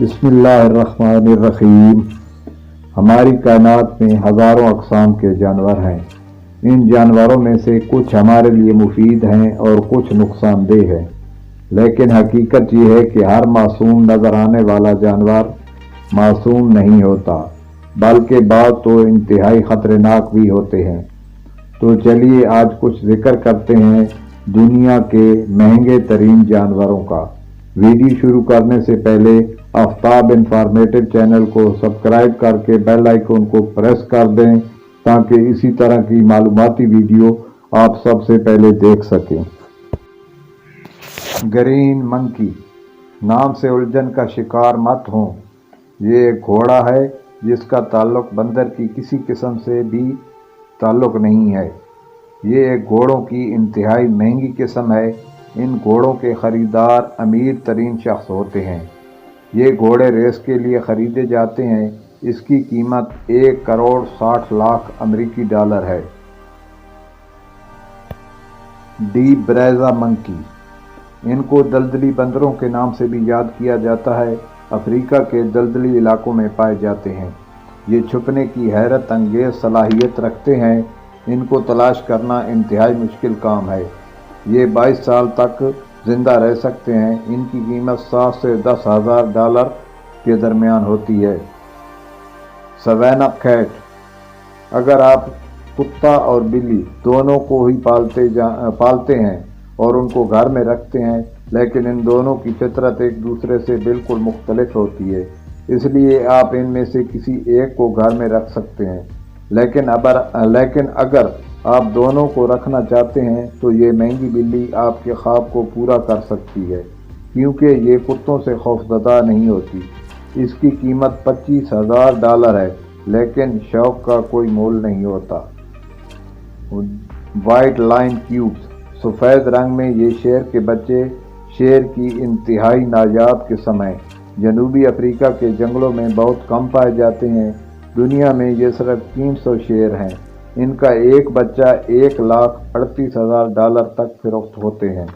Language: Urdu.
بسم اللہ الرحمن الرحیم۔ ہماری کائنات میں ہزاروں اقسام کے جانور ہیں۔ ان جانوروں میں سے کچھ ہمارے لیے مفید ہیں اور کچھ نقصان دہ ہیں، لیکن حقیقت یہ ہے کہ ہر معصوم نظر آنے والا جانور معصوم نہیں ہوتا، بلکہ بعض تو انتہائی خطرناک بھی ہوتے ہیں۔ تو چلیے آج کچھ ذکر کرتے ہیں دنیا کے مہنگے ترین جانوروں کا۔ ویڈیو شروع کرنے سے پہلے آفتاب انفارمیٹو چینل کو سبسکرائب کر کے بیل آئیکن کو پریس کر دیں تاکہ اسی طرح کی معلوماتی ویڈیو آپ سب سے پہلے دیکھ سکیں۔ گرین منکی، نام سے الجھن کا شکار مت ہوں۔ یہ ایک گھوڑا ہے جس کا تعلق بندر کی کسی قسم سے بھی تعلق نہیں ہے۔ یہ ایک گھوڑوں کی انتہائی مہنگی قسم ہے۔ ان گھوڑوں کے خریدار امیر ترین شخص ہوتے ہیں۔ یہ گھوڑے ریس کے لیے خریدے جاتے ہیں۔ اس کی قیمت 1,60,00,000 امریکی ڈالر ہے۔ ڈی بریزا منکی، ان کو دلدلی بندروں کے نام سے بھی یاد کیا جاتا ہے، افریقہ کے دلدلی علاقوں میں پائے جاتے ہیں۔ یہ چھپنے کی حیرت انگیز صلاحیت رکھتے ہیں۔ ان کو تلاش کرنا انتہائی مشکل کام ہے۔ یہ 22 سال تک زندہ رہ سکتے ہیں۔ ان کی قیمت 7 سے 10,000 ڈالر کے درمیان ہوتی ہے۔ سوینا کیٹ، اگر آپ کتا اور بلی دونوں کو ہی پالتے ہیں اور ان کو گھر میں رکھتے ہیں، لیکن ان دونوں کی فطرت ایک دوسرے سے بالکل مختلف ہوتی ہے، اس لیے آپ ان میں سے کسی ایک کو گھر میں رکھ سکتے ہیں، لیکن اگر آپ دونوں کو رکھنا چاہتے ہیں تو یہ مہنگی بلی آپ کے خواب کو پورا کر سکتی ہے، کیونکہ یہ کتوں سے خوفزدہ نہیں ہوتی۔ اس کی قیمت 25,000 ڈالر ہے، لیکن شوق کا کوئی مول نہیں ہوتا۔ وائٹ لائن کیوبز، سفید رنگ میں یہ شیر کے بچے شیر کی انتہائی نایاب قسم ہیں۔ جنوبی افریقہ کے جنگلوں میں بہت کم پائے جاتے ہیں۔ دنیا میں یہ صرف 300 شیر ہیں۔ ان کا ایک بچہ 1,38,000 ڈالر تک فروخت ہوتے ہیں۔